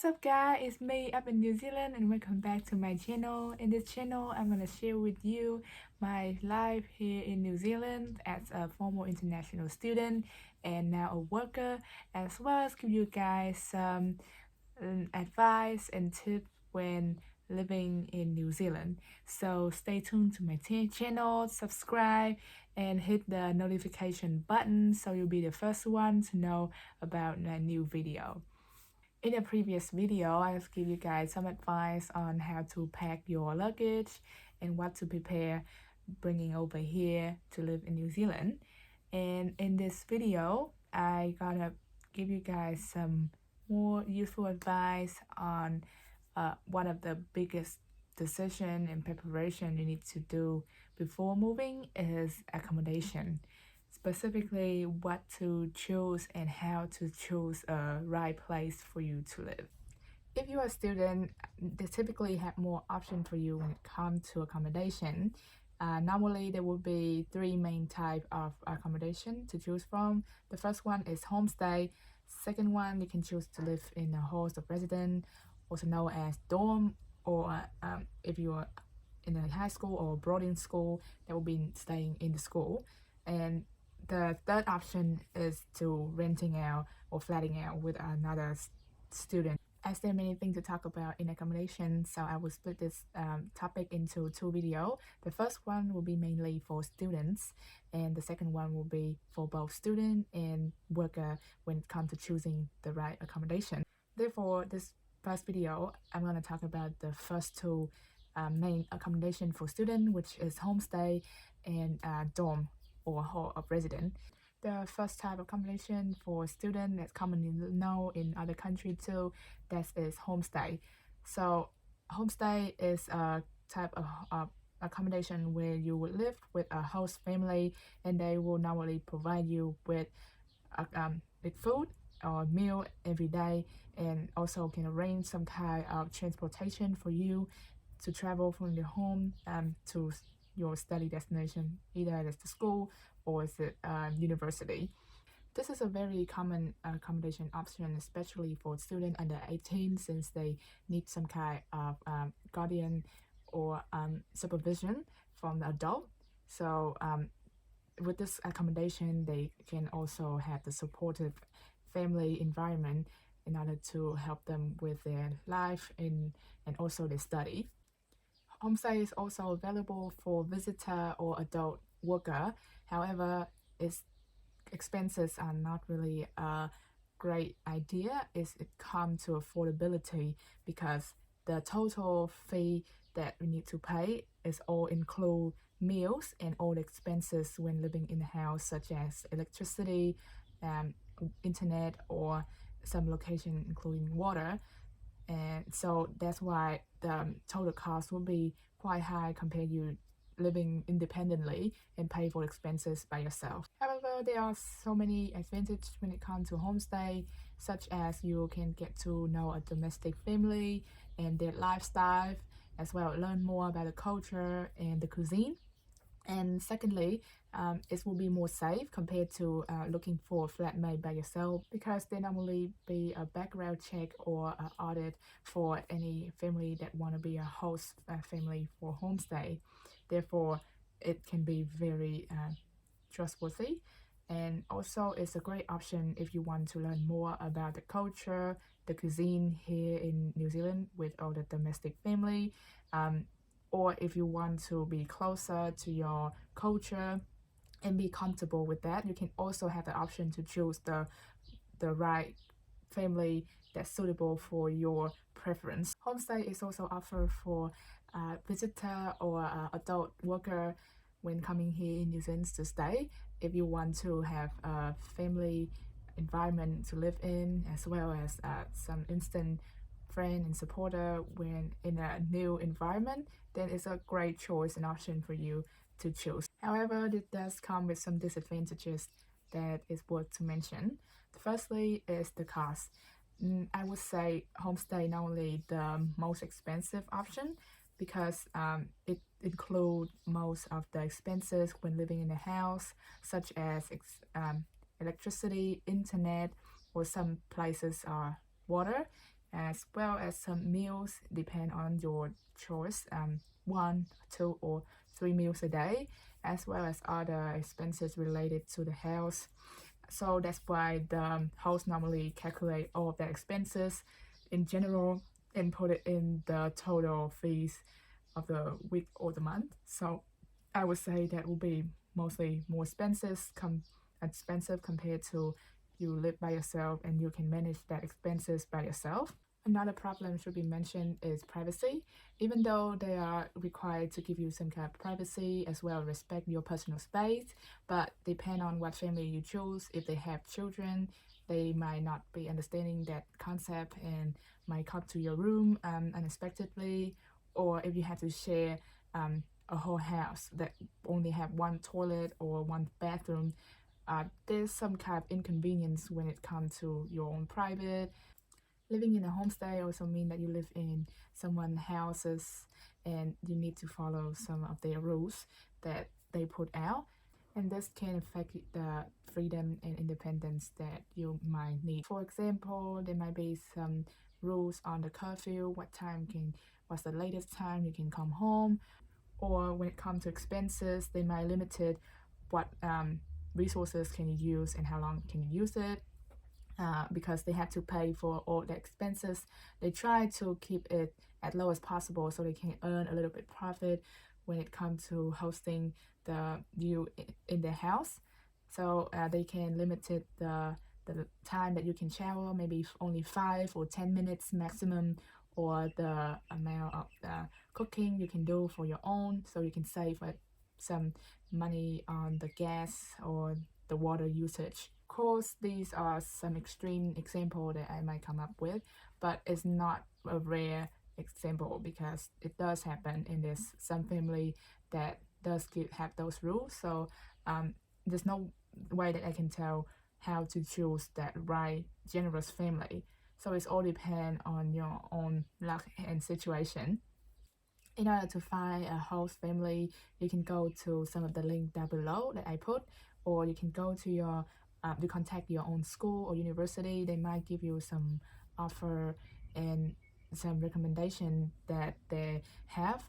What's up guys, it's me up in New Zealand and welcome back to my channel. In this channel, I'm gonna share with you my life here in New Zealand as a former international student and now a worker, as well as give you guys some advice and tips when living in New Zealand. So stay tuned to my channel, subscribe and hit the notification button so you'll be the first one to know about a new video. In a previous video, I've give you guys some advice on how to pack your luggage and what to prepare bringing over here to live in New Zealand. And in this video, I gonna give you guys some more useful advice on one of the biggest decision and preparation you need to do before moving is accommodation. Specifically, what to choose and how to choose a right place for you to live. If you're a student, they typically have more options for you when it comes to accommodation. Normally, there will be three main types of accommodation to choose from. The first one is homestay. Second one, you can choose to live in a host of residence, also known as dorm, or if you're in a high school or boarding school, that will be staying in the school. And the third option is to renting out or flatting out with another student. As there are many things to talk about in accommodation, so I will split this topic into two videos. The first one will be mainly for students, and the second one will be for both student and worker when it comes to choosing the right accommodation. Therefore, this first video, I'm going to talk about the first two main accommodation for student, which is homestay and dorm or hall of residence. The first type of accommodation for student that's commonly known in other countries too, that is homestay. So homestay is a type of accommodation where you would live with a host family and they will normally provide you with food or meal every day, and also can arrange some kind of transportation for you to travel from your home to your study destination, either it's the school or it's the university. This is a very common accommodation option, especially for students under 18, since they need some kind of guardian or supervision from the adult. So with this accommodation, they can also have the supportive family environment in order to help them with their life and also their study. Homestay is also available for visitor or adult worker. However, its expenses are not really a great idea as it comes to affordability, because the total fee that we need to pay is all include meals and all the expenses when living in the house, such as electricity, internet, or some location including water. And so that's why the total cost will be quite high compared to you living independently and pay for expenses by yourself. However, there are so many advantages when it comes to homestay, such as you can get to know a domestic family and their lifestyle, as well as learn more about the culture and the cuisine. And secondly, it will be more safe compared to looking for a flatmate by yourself, because there normally be a background check or an audit for any family that want to be a host family for homestay. Therefore, it can be very trustworthy. And also, it's a great option if you want to learn more about the culture, the cuisine here in New Zealand with all the domestic family. Or if you want to be closer to your culture and be comfortable with that, you can also have the option to choose the right family that's suitable for your preference. Homestay is also offered for visitor or adult worker when coming here in New Zealand to stay. If you want to have a family environment to live in, as well as some instant friend and supporter when in a new environment, then it's a great choice and option for you to choose. However, it does come with some disadvantages that is worth to mention. Firstly is the cost. I would say homestay not only the most expensive option, because it includes most of the expenses when living in a house, such as electricity, internet, or some places are water, as well as some meals depend on your choice, 1, 2, or 3 meals a day, as well as other expenses related to the house. So that's why the host normally calculate all of the expenses in general and put it in the total fees of the week or the month. So I would say that will be mostly more expensive compared to you live by yourself and you can manage that expenses by yourself. Another problem should be mentioned is privacy. Even though they are required to give you some kind of privacy as well as respect your personal space, but depend on what family you choose. If they have children, they might not be understanding that concept and might come to your room unexpectedly, or if you have to share a whole house that only have one toilet or one bathroom, there's some kind of inconvenience when it comes to your own private. Living in a homestay also mean that you live in someone's houses and you need to follow some of their rules that they put out, and this can affect the freedom and independence that you might need. For example, there might be some rules on the curfew, what's the latest time you can come home, or when it comes to expenses, they might limit it what resources can you use and how long can you use it. Because they have to pay for all the expenses, they try to keep it as low as possible so they can earn a little bit profit when it comes to hosting you in their house. So they can limit it the time that you can shower, maybe only 5 or 10 minutes maximum, or the amount of cooking you can do for your own, so you can save some money on the gas or the water usage. Of course, these are some extreme example that I might come up with, but it's not a rare example because it does happen, and there's some family that does have those rules. So there's no way that I can tell how to choose that right generous family. So it's all depend on your own luck and situation. In order to find a host family, you can go to some of the link down below that I put, or you can go to you contact your own school or university. They might give you some offer and some recommendation that they have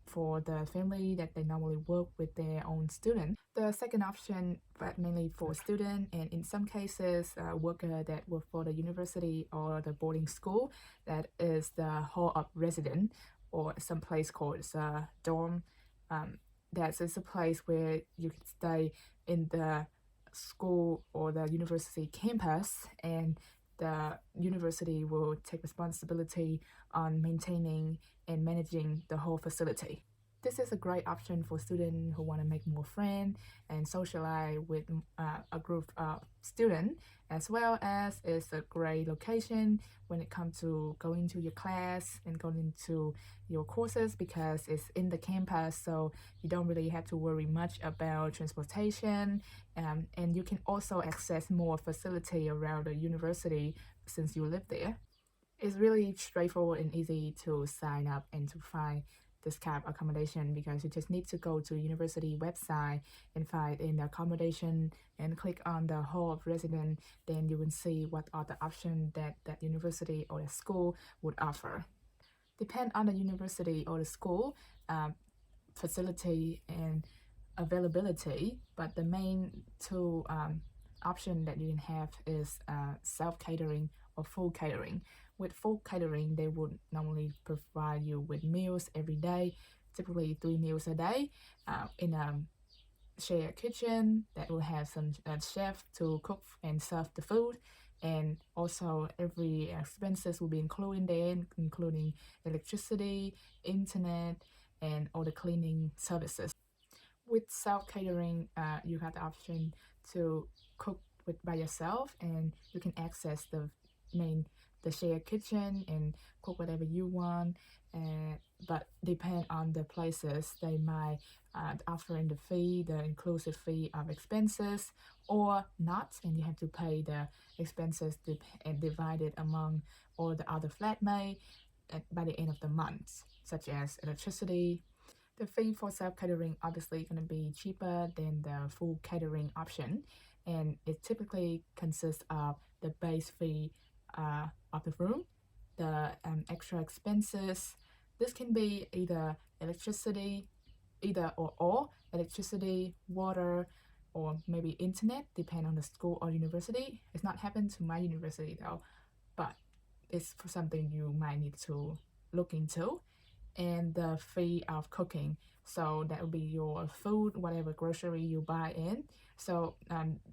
for the family that they normally work with their own student. The second option, but mainly for student and in some cases worker that work for the university or the boarding school, that is the hall of residence, or some place called dorm. That is a place where you can stay in the school or the university campus, and the university will take responsibility on maintaining and managing the whole facility. This is a great option for students who want to make more friends and socialize with a group of students, as well as it's a great location when it comes to going to your class and going into your courses, because it's in the campus, so you don't really have to worry much about transportation, and you can also access more facility around the university since you live there. It's really straightforward and easy to sign up and to find this kind of accommodation, because you just need to go to university website and find in the accommodation and click on the hall of residence. Then you will see what are the options that university or the school would offer. Depend on the university or the school facility and availability, but the main two option that you can have is self-catering or full catering. With full catering, they would normally provide you with meals every day, typically 3 meals a day, in a shared kitchen that will have some chef to cook and serve the food, and also every expenses will be included there, including electricity, internet, and all the cleaning services. With self-catering, you have the option to cook by yourself, and you can access the shared kitchen and cook whatever you want. But depend on the places, they might offer in the inclusive fee of expenses or not, and you have to pay the expenses and divide it among all the other flatmates by the end of the month, such as electricity. The fee for self-catering obviously going to be cheaper than the full catering option, and it typically consists of the base fee of the room, the extra expenses. This can be either electricity, either or all, electricity, water, or maybe internet, depending on the school or university. It's not happened to my university though, but it's for something you might need to look into. And the fee of cooking, so that will be your food, whatever grocery you buy in. So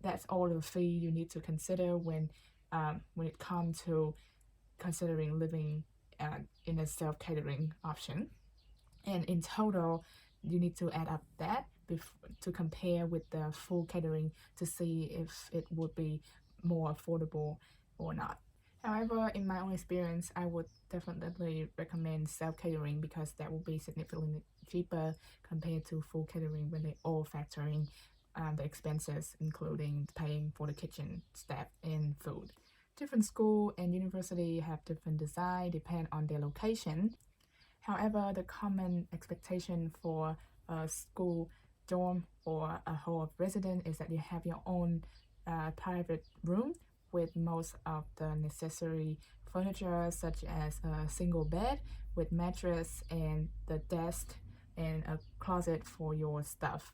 that's all the fee you need to consider when it comes to considering living in a self-catering option. And in total, you need to add up that to compare with the full catering to see if it would be more affordable or not. However, in my own experience, I would definitely recommend self-catering because that will be significantly cheaper compared to full catering when they all factor in the expenses, including paying for the kitchen staff and food. Different school and university have different design depend on their location. However, the common expectation for a school dorm or a hall of residence is that you have your own private room with most of the necessary furniture, such as a single bed with mattress and the desk and a closet for your stuff.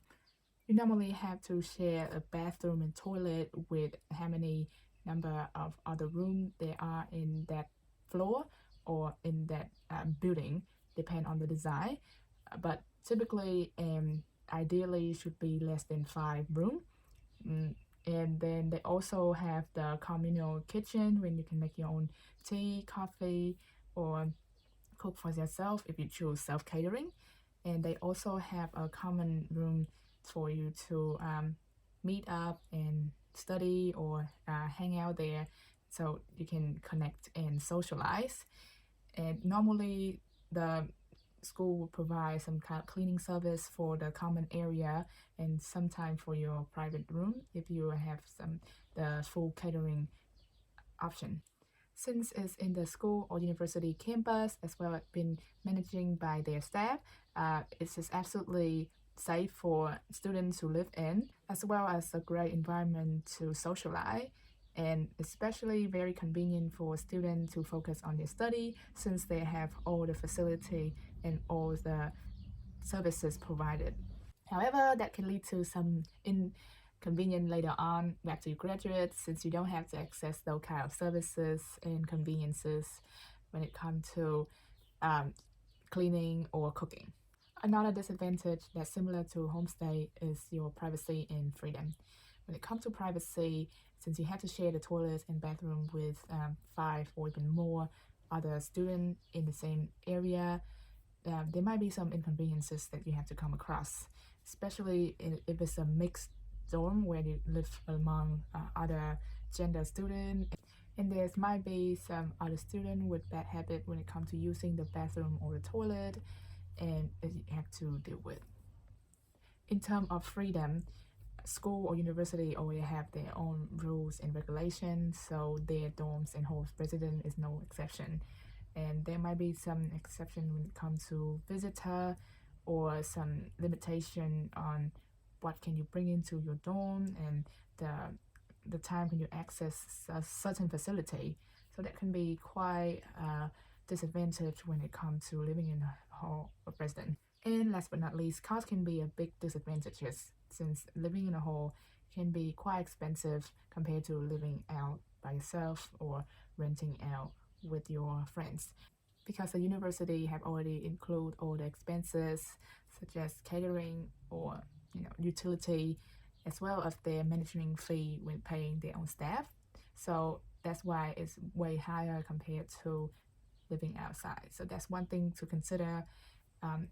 You normally have to share a bathroom and toilet with how many number of other rooms there are in that floor or in that building, depend on the design. But typically and ideally should be less than 5 rooms. And then they also have the communal kitchen when you can make your own tea, coffee, or cook for yourself if you choose self-catering. And they also have a common room for you to meet up and study or hang out there, so you can connect and socialize. And normally the school will provide some kind of cleaning service for the common area and sometime for your private room if you have the full catering option. Since it's in the school or university campus as well as been managing by their staff, it's just absolutely safe for students to live in, as well as a great environment to socialize, and especially very convenient for students to focus on their study since they have all the facility and all the services provided. However, that can lead to some inconvenience later on after you graduate, since you don't have to access those kind of services and conveniences when it comes to cleaning or cooking. Another disadvantage that's similar to homestay is your privacy and freedom. When it comes to privacy, since you have to share the toilets and bathroom with 5 or even more other students in the same area, there might be some inconveniences that you have to come across, especially if it's a mixed dorm where you live among other gender students. And there might be some other students with bad habit when it comes to using the bathroom or the toilet, and you have to deal with. In terms of freedom, school or university already have their own rules and regulations, so their dorms and hall residence is no exception. And there might be some exception when it comes to visitor or some limitation on what can you bring into your dorm and the time can you access a certain facility. So that can be quite a disadvantage when it comes to living in a hall of residence. And last but not least, cost can be a big disadvantage since living in a hall can be quite expensive compared to living out by yourself or renting out with your friends. Because the university have already included all the expenses such as catering or utility, as well as their management fee when paying their own staff. So that's why it's way higher compared to living outside. So that's one thing to consider.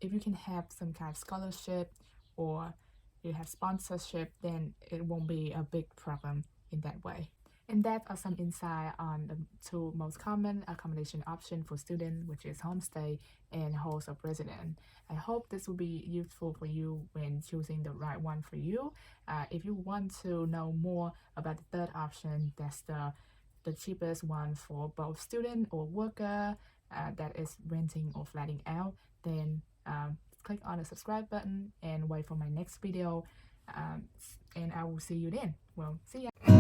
If you can have some kind of scholarship or you have sponsorship, then it won't be a big problem in that way. And that are some insight on the 2 most common accommodation options for students, which is homestay and halls of residence. I hope this will be useful for you when choosing the right one for you. If you want to know more about the third option, that's the cheapest one for both student or worker, that is renting or flatting out, then click on the subscribe button and wait for my next video, and I will see you then. Well, see ya.